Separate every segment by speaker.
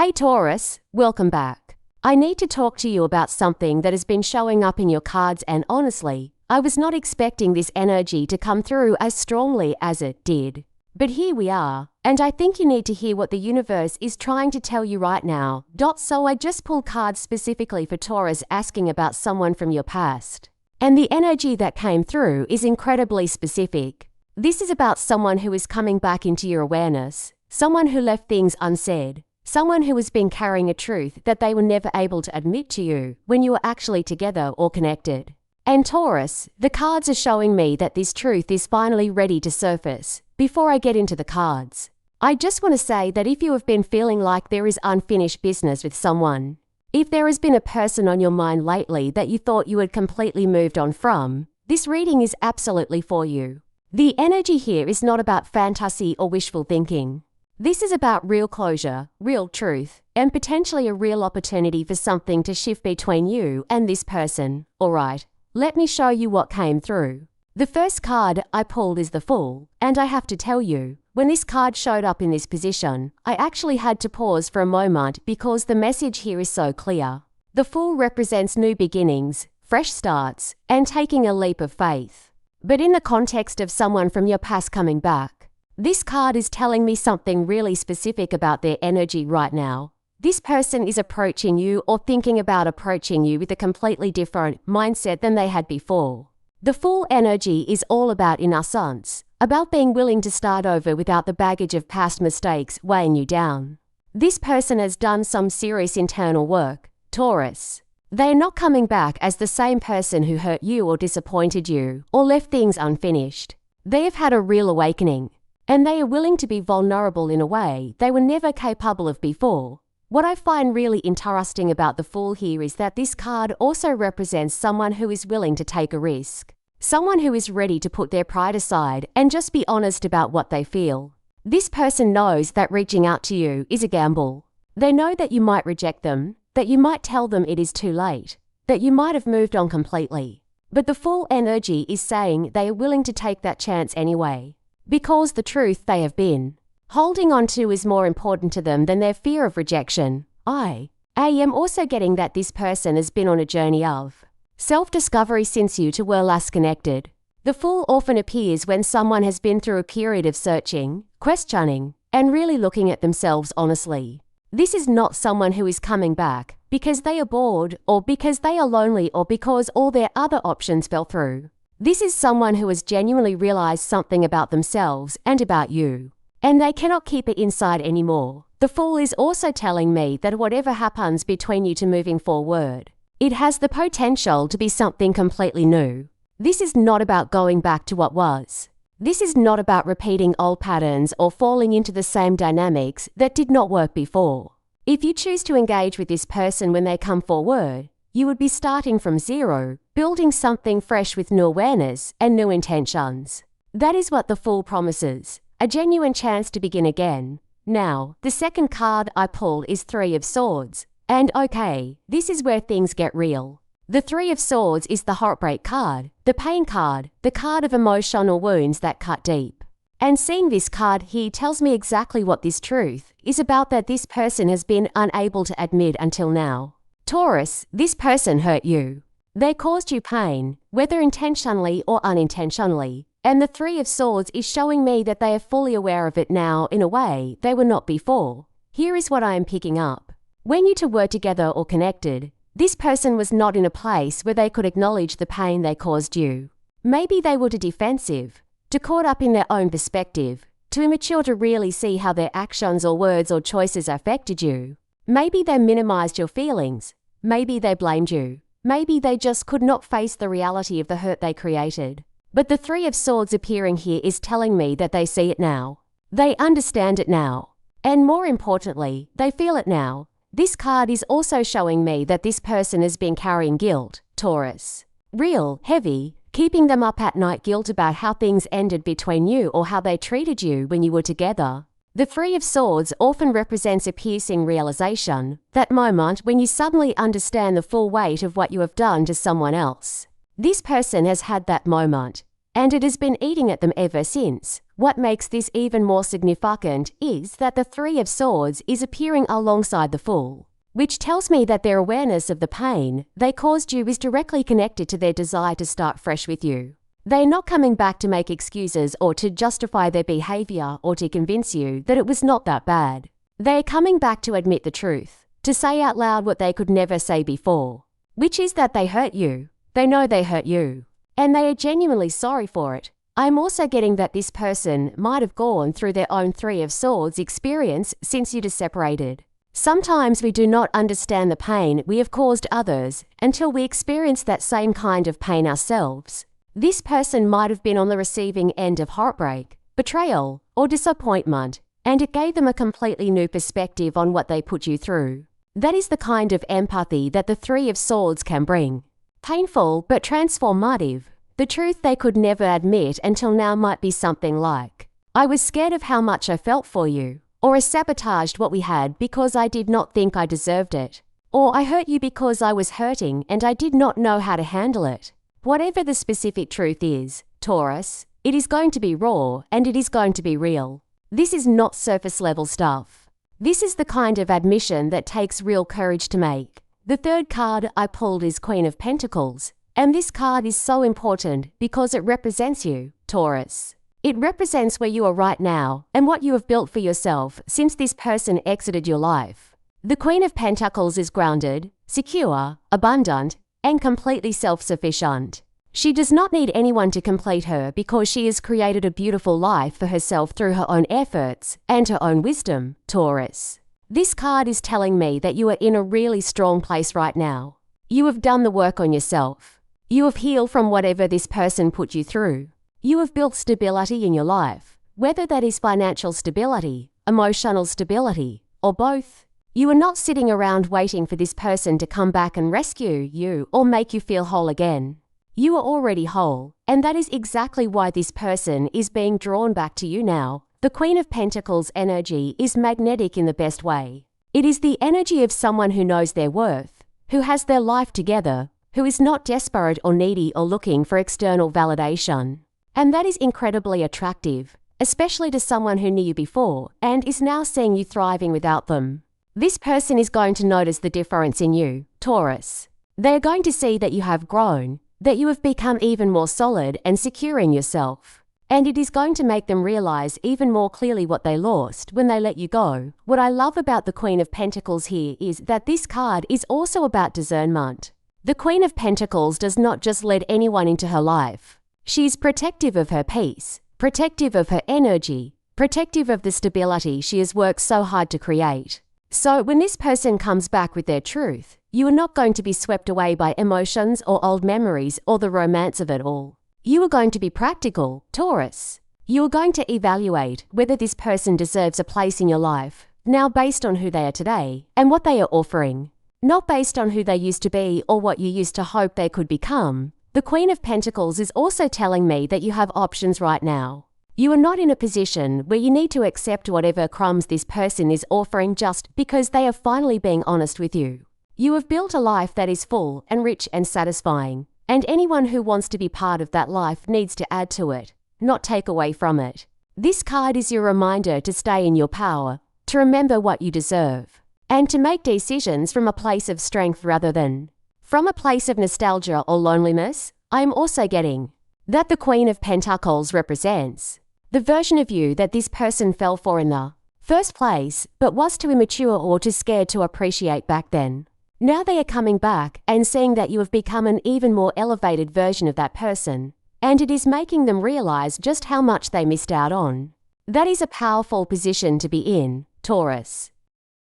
Speaker 1: Hey Taurus, welcome back. I need to talk to you about something that has been showing up in your cards, and honestly, I was not expecting this energy to come through as strongly as it did. But here we are, and I think you need to hear what the universe is trying to tell you right now. So I just pulled cards specifically for Taurus, asking about someone from your past. And the energy that came through is incredibly specific. This is about someone who is coming back into your awareness, someone who left things unsaid, someone who has been carrying a truth that they were never able to admit to you when you were actually together or connected. And Taurus, the cards are showing me that this truth is finally ready to surface. Before I get into the cards, I just want to say that if you have been feeling like there is unfinished business with someone, if there has been a person on your mind lately that you thought you had completely moved on from, this reading is absolutely for you. The energy here is not about fantasy or wishful thinking. This is about real closure, real truth, and potentially a real opportunity for something to shift between you and this person. Alright, let me show you what came through. The first card I pulled is the Fool, and I have to tell you, when this card showed up in this position, I actually had to pause for a moment because the message here is so clear. The Fool represents new beginnings, fresh starts, and taking a leap of faith. But in the context of someone from your past coming back, this card is telling me something really specific about their energy right now. This person is approaching you or thinking about approaching you with a completely different mindset than they had before. The Fool energy is all about innocence, about being willing to start over without the baggage of past mistakes weighing you down. This person has done some serious internal work, Taurus. They are not coming back as the same person who hurt you or disappointed you or left things unfinished. They have had a real awakening, and they are willing to be vulnerable in a way they were never capable of before. What I find really interesting about the Fool here is that this card also represents someone who is willing to take a risk, someone who is ready to put their pride aside and just be honest about what they feel. This person knows that reaching out to you is a gamble. They know that you might reject them, that you might tell them it is too late, that you might have moved on completely. But the Fool energy is saying they are willing to take that chance anyway, because the truth they have been holding on to is more important to them than their fear of rejection. I am also getting that this person has been on a journey of self-discovery since you two were last connected. The Fool often appears when someone has been through a period of searching, questioning, and really looking at themselves honestly. This is not someone who is coming back because they are bored or because they are lonely or because all their other options fell through. This is someone who has genuinely realized something about themselves and about you, and they cannot keep it inside anymore. The Fool is also telling me that whatever happens between you two moving forward, it has the potential to be something completely new. This is not about going back to what was. This is not about repeating old patterns or falling into the same dynamics that did not work before. If you choose to engage with this person when they come forward, you would be starting from zero, building something fresh with new awareness and new intentions. That is what the Fool promises, a genuine chance to begin again. Now, the second card I pulled is Three of Swords. And okay, this is where things get real. The Three of Swords is the heartbreak card, the pain card, the card of emotional wounds that cut deep. And seeing this card here tells me exactly what this truth is about that this person has been unable to admit until now. Taurus, this person hurt you. They caused you pain, whether intentionally or unintentionally. And the Three of Swords is showing me that they are fully aware of it now in a way they were not before. Here is what I am picking up. When you two were together or connected, this person was not in a place where they could acknowledge the pain they caused you. Maybe they were too defensive, too caught up in their own perspective, too immature to really see how their actions or words or choices affected you. Maybe they minimized your feelings. Maybe they blamed you. Maybe they just could not face the reality of the hurt they created. But the Three of Swords appearing here is telling me that they see it now. They understand it now. And more importantly, they feel it now. This card is also showing me that this person has been carrying guilt, Taurus. Real, heavy, keeping them up at night guilt about how things ended between you or how they treated you when you were together. The Three of Swords often represents a piercing realization, that moment when you suddenly understand the full weight of what you have done to someone else. This person has had that moment. and it has been eating at them ever since. What makes this even more significant is that the Three of Swords is appearing alongside the Fool, which tells me that their awareness of the pain they caused you is directly connected to their desire to start fresh with you. They are not coming back to make excuses or to justify their behavior or to convince you that it was not that bad. They are coming back to admit the truth, to say out loud what they could never say before, which is that they hurt you. They know they hurt you, and they are genuinely sorry for it. I am also getting that this person might have gone through their own Three of Swords experience since you two separated. Sometimes we do not understand the pain we have caused others until we experience that same kind of pain ourselves. This person might have been on the receiving end of heartbreak, betrayal, or disappointment, and it gave them a completely new perspective on what they put you through. That is the kind of empathy that the Three of Swords can bring. Painful but transformative. The truth they could never admit until now might be something like, I was scared of how much I felt for you, or I sabotaged what we had because I did not think I deserved it, or I hurt you because I was hurting and I did not know how to handle it. Whatever the specific truth is, Taurus, it is going to be raw and it is going to be real. This is not surface level stuff. This is the kind of admission that takes real courage to make. The third card I pulled is Queen of Pentacles, and this card is so important because it represents you, Taurus. It represents where you are right now and what you have built for yourself since this person exited your life. The Queen of Pentacles is grounded, secure, abundant, and completely self-sufficient. She does not need anyone to complete her because she has created a beautiful life for herself through her own efforts and her own wisdom, Taurus. This card is telling me that you are in a really strong place right now. You have done the work on yourself. You have healed from whatever this person put you through. You have built stability in your life, whether that is financial stability, emotional stability, or both. You are not sitting around waiting for this person to come back and rescue you or make you feel whole again. You are already whole, and that is exactly why this person is being drawn back to you now. The Queen of Pentacles energy is magnetic in the best way. It is the energy of someone who knows their worth, who has their life together, who is not desperate or needy or looking for external validation. And that is incredibly attractive, especially to someone who knew you before and is now seeing you thriving without them. This person is going to notice the difference in you, Taurus. They are going to see that you have grown, that you have become even more solid and secure in yourself. And it is going to make them realize even more clearly what they lost when they let you go. What I love about the Queen of Pentacles here is that this card is also about discernment. The Queen of Pentacles does not just let anyone into her life. She is protective of her peace, protective of her energy, protective of the stability she has worked so hard to create. So when this person comes back with their truth, you are not going to be swept away by emotions or old memories or the romance of it all. You are going to be practical, Taurus. You are going to evaluate whether this person deserves a place in your life, now based on who they are today and what they are offering, not based on who they used to be or what you used to hope they could become. The Queen of Pentacles is also telling me that you have options right now. You are not in a position where you need to accept whatever crumbs this person is offering just because they are finally being honest with you. You have built a life that is full and rich and satisfying, and anyone who wants to be part of that life needs to add to it, not take away from it. This card is your reminder to stay in your power, to remember what you deserve, and to make decisions from a place of strength rather than from a place of nostalgia or loneliness. I am also getting that the Queen of Pentacles represents the version of you that this person fell for in the first place, but was too immature or too scared to appreciate back then. Now they are coming back and seeing that you have become an even more elevated version of that person, and it is making them realize just how much they missed out on. That is a powerful position to be in, Taurus.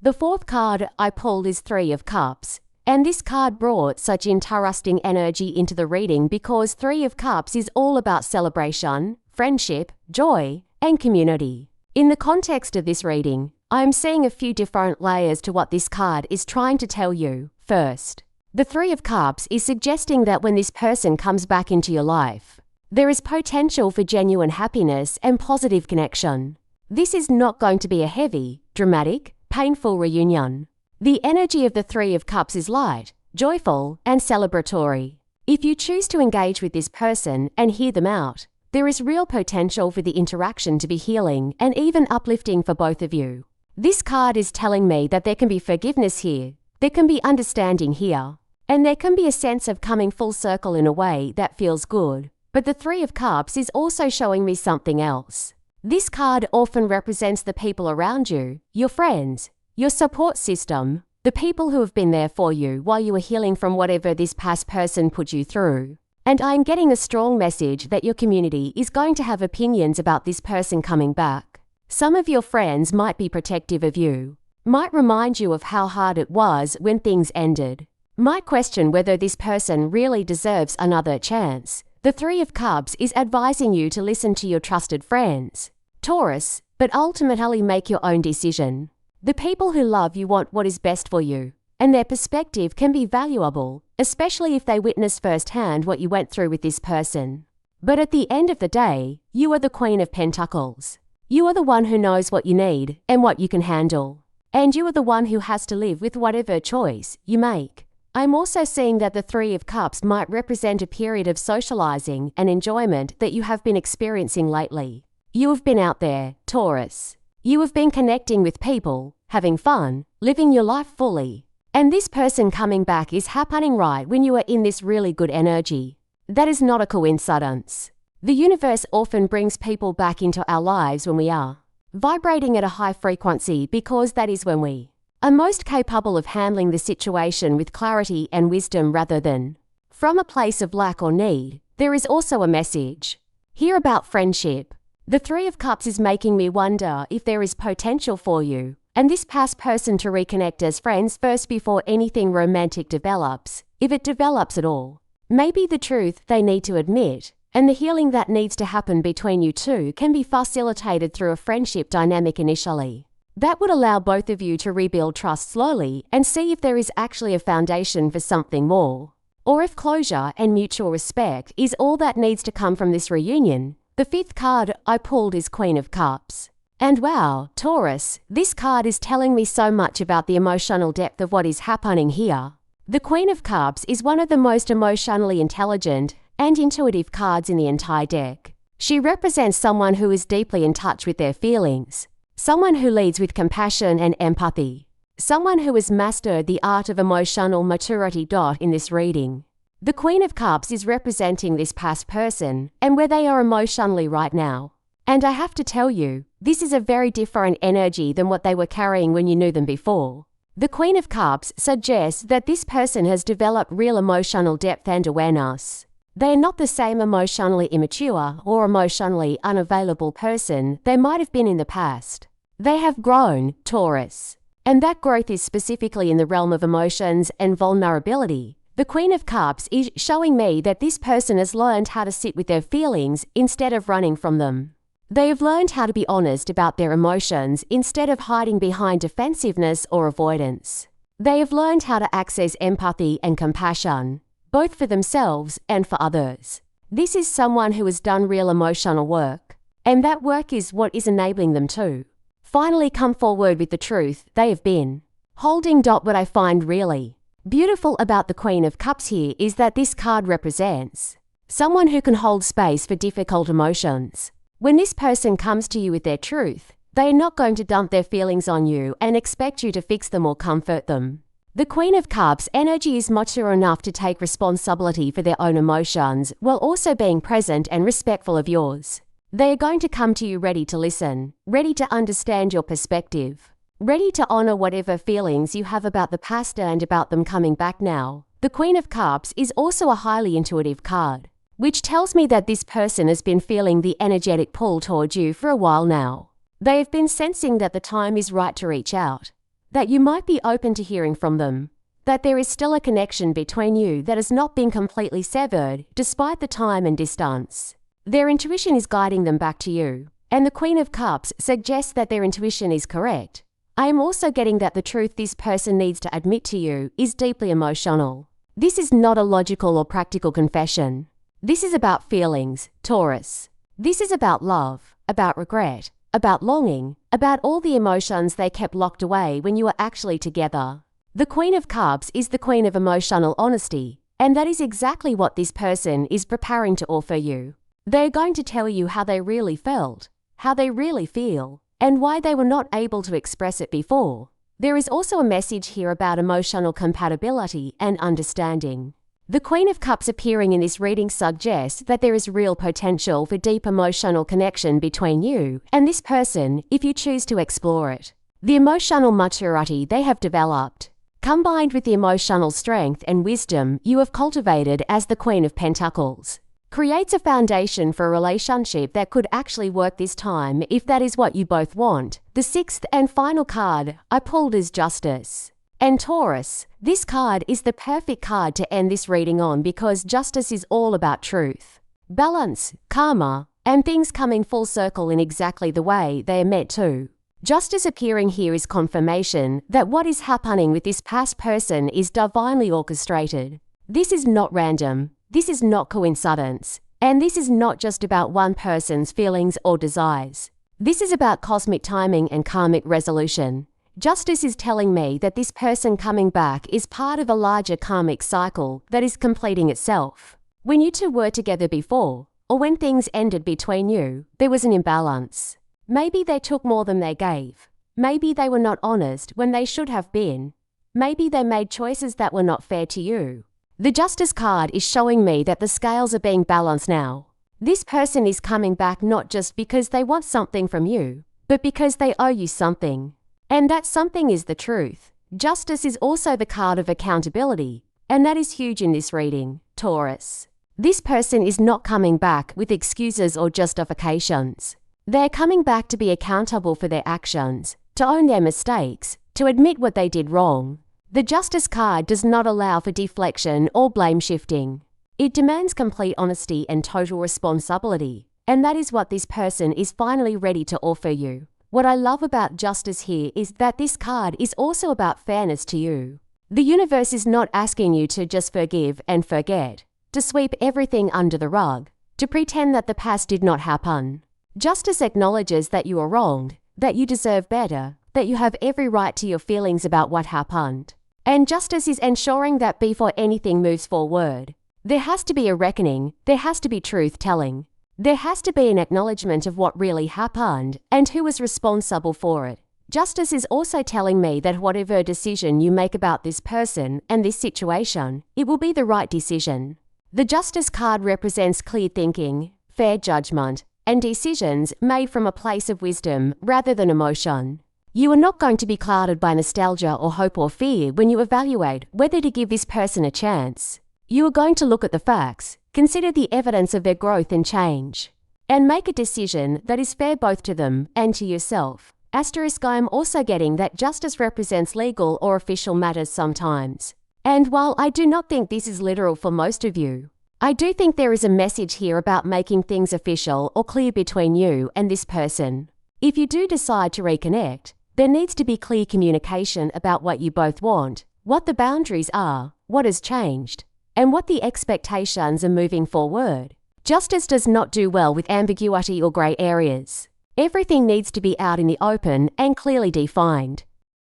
Speaker 1: The fourth card I pulled is Three of Cups, and this card brought such interesting energy into the reading because Three of Cups is all about celebration, friendship, joy, and community. In the context of this reading, I am seeing a few different layers to what this card is trying to tell you. First, the Three of Cups is suggesting that when this person comes back into your life, there is potential for genuine happiness and positive connection. This is not going to be a heavy, dramatic, painful reunion. The energy of the Three of Cups is light, joyful, and celebratory. If you choose to engage with this person and hear them out, There is real potential for the interaction to be healing and even uplifting for both of you. This card is telling me that there can be forgiveness here, there can be understanding here, and there can be a sense of coming full circle in a way that feels good. But the Three of Cups is also showing me something else. This card often represents the people around you, your friends, your support system, the people who have been there for you while you were healing from whatever this past person put you through. And I'm getting a strong message that your community is going to have opinions about this person coming back. Some of your friends might be protective of you, might remind you of how hard it was when things ended, might question whether this person really deserves another chance. The Three of Cups is advising you to listen to your trusted friends, Taurus, but ultimately make your own decision. The people who love you want what is best for you, and their perspective can be valuable, especially if they witness firsthand what you went through with this person. But at the end of the day, you are the Queen of Pentacles. You are the one who knows what you need and what you can handle. And you are the one who has to live with whatever choice you make. I'm also seeing that the Three of Cups might represent a period of socializing and enjoyment that you have been experiencing lately. You have been out there, Taurus. You have been connecting with people, having fun, living your life fully. And this person coming back is happening right when you are in this really good energy. That is not a coincidence. The universe often brings people back into our lives when we are vibrating at a high frequency, because that is when we are most capable of handling the situation with clarity and wisdom rather than from a place of lack or need. There is also a message here about friendship. The Three of Cups is making me wonder if there is potential for you and this past person to reconnect as friends first before anything romantic develops, if it develops at all. Maybe the truth they need to admit and the healing that needs to happen between you two can be facilitated through a friendship dynamic initially. That would allow both of you to rebuild trust slowly and see if there is actually a foundation for something more, or if closure and mutual respect is all that needs to come from this reunion. The fifth card I pulled is Queen of Cups. And wow, Taurus, this card is telling me so much about the emotional depth of what is happening here. The Queen of Cups is one of the most emotionally intelligent and intuitive cards in the entire deck. She represents someone who is deeply in touch with their feelings, someone who leads with compassion and empathy, someone who has mastered the art of emotional maturity. In this reading, the Queen of Cups is representing this past person and where they are emotionally right now. And I have to tell you, this is a very different energy than what they were carrying when you knew them before. The Queen of Cups suggests that this person has developed real emotional depth and awareness. They are not the same emotionally immature or emotionally unavailable person they might have been in the past. They have grown, Taurus. And that growth is specifically in the realm of emotions and vulnerability. The Queen of Cups is showing me that this person has learned how to sit with their feelings instead of running from them. They have learned how to be honest about their emotions instead of hiding behind defensiveness or avoidance. They have learned how to access empathy and compassion, both for themselves and for others. This is someone who has done real emotional work, and that work is what is enabling them to finally come forward with the truth they have been holding. What I find really beautiful about the Queen of Cups here is that this card represents someone who can hold space for difficult emotions. When this person comes to you with their truth, they are not going to dump their feelings on you and expect you to fix them or comfort them. The Queen of Cups energy is mature enough to take responsibility for their own emotions while also being present and respectful of yours. They are going to come to you ready to listen, ready to understand your perspective, ready to honor whatever feelings you have about the past and about them coming back now. The Queen of Cups is also a highly intuitive card, which tells me that this person has been feeling the energetic pull toward you for a while now. They have been sensing that the time is right to reach out, that you might be open to hearing from them, that there is still a connection between you that has not been completely severed despite the time and distance. Their intuition is guiding them back to you, and the Queen of Cups suggests that their intuition is correct. I am also getting that the truth this person needs to admit to you is deeply emotional. This is not a logical or practical confession. This is about feelings, Taurus. This is about love, about regret, about longing, about all the emotions they kept locked away when you were actually together. The Queen of Cups is the queen of emotional honesty, and that is exactly what this person is preparing to offer you. They're going to tell you how they really felt, how they really feel, and why they were not able to express it before. There is also a message here about emotional compatibility and understanding. The Queen of Cups appearing in this reading suggests that there is real potential for deep emotional connection between you and this person if you choose to explore it. The emotional maturity they have developed, combined with the emotional strength and wisdom you have cultivated as the Queen of Pentacles, creates a foundation for a relationship that could actually work this time if that is what you both want. The sixth and final card I pulled is Justice. And Taurus, this card is the perfect card to end this reading on because justice is all about truth, balance, karma, and things coming full circle in exactly the way they are meant to. Justice appearing here is confirmation that what is happening with this past person is divinely orchestrated. This is not random, this is not coincidence, and this is not just about one person's feelings or desires. This is about cosmic timing and karmic resolution. Justice is telling me that this person coming back is part of a larger karmic cycle that is completing itself. When you two were together before, or when things ended between you, there was an imbalance. Maybe they took more than they gave. Maybe they were not honest when they should have been. Maybe they made choices that were not fair to you. The Justice card is showing me that the scales are being balanced now. This person is coming back not just because they want something from you, but because they owe you something. And that something is the truth. Justice is also the card of accountability, and that is huge in this reading, Taurus. This person is not coming back with excuses or justifications. They're coming back to be accountable for their actions, to own their mistakes, to admit what they did wrong. The Justice card does not allow for deflection or blame shifting. It demands complete honesty and total responsibility, and that is what this person is finally ready to offer you. What I love about Justice here is that this card is also about fairness to you. The universe is not asking you to just forgive and forget, to sweep everything under the rug, to pretend that the past did not happen. Justice acknowledges that you are wronged, that you deserve better, that you have every right to your feelings about what happened. And justice is ensuring that before anything moves forward, there has to be a reckoning, there has to be truth-telling. There has to be an acknowledgement of what really happened and who was responsible for it. Justice is also telling me that whatever decision you make about this person and this situation, it will be the right decision. The Justice card represents clear thinking, fair judgment, and decisions made from a place of wisdom rather than emotion. You are not going to be clouded by nostalgia or hope or fear when you evaluate whether to give this person a chance. You are going to look at the facts, consider the evidence of their growth and change, and make a decision that is fair both to them and to yourself. Asterisk, I am also getting that justice represents legal or official matters sometimes. And while I do not think this is literal for most of you, I do think there is a message here about making things official or clear between you and this person. If you do decide to reconnect, there needs to be clear communication about what you both want, what the boundaries are, what has changed, and what the expectations are moving forward. Justice does not do well with ambiguity or grey areas. Everything needs to be out in the open and clearly defined.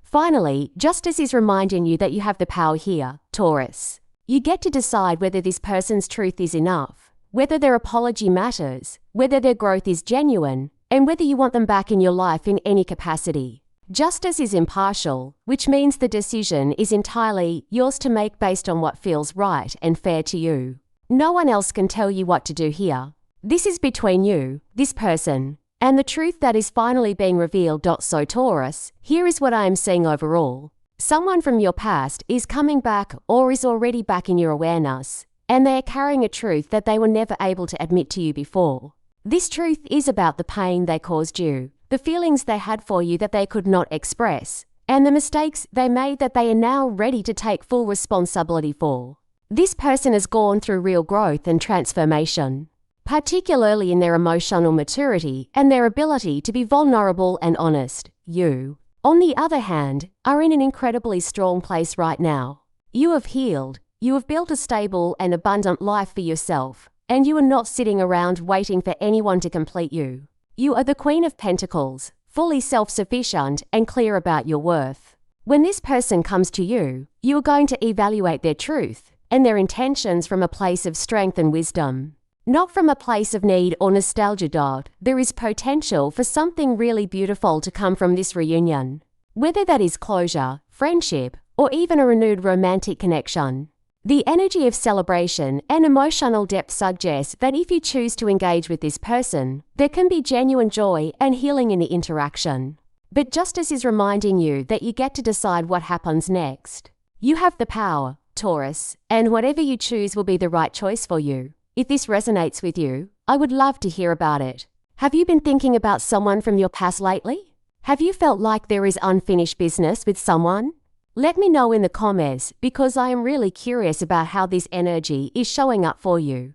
Speaker 1: Finally, justice is reminding you that you have the power here, Taurus. You get to decide whether this person's truth is enough, whether their apology matters, whether their growth is genuine, and whether you want them back in your life in any capacity. Justice is impartial, which means the decision is entirely yours to make based on what feels right and fair to you. No one else can tell you what to do here. This is between you, this person, and the truth that is finally being revealed. So Taurus, here is what I am seeing overall. Someone from your past is coming back or is already back in your awareness, and they are carrying a truth that they were never able to admit to you before. This truth is about the pain they caused you, the feelings they had for you that they could not express, and the mistakes they made that they are now ready to take full responsibility for. This person has gone through real growth and transformation, particularly in their emotional maturity and their ability to be vulnerable and honest. You, on the other hand, are in an incredibly strong place right now. You have healed, you have built a stable and abundant life for yourself, and you are not sitting around waiting for anyone to complete you. You are the Queen of Pentacles, fully self-sufficient and clear about your worth. When this person comes to you, you are going to evaluate their truth and their intentions from a place of strength and wisdom. Not from a place of need or nostalgia. There is potential for something really beautiful to come from this reunion. Whether that is closure, friendship, or even a renewed romantic connection. The energy of celebration and emotional depth suggests that if you choose to engage with this person, there can be genuine joy and healing in the interaction. But justice is reminding you that you get to decide what happens next. You have the power, Taurus, and whatever you choose will be the right choice for you. If this resonates with you, I would love to hear about it. Have you been thinking about someone from your past lately? Have you felt like there is unfinished business with someone? Let me know in the comments because I am really curious about how this energy is showing up for you.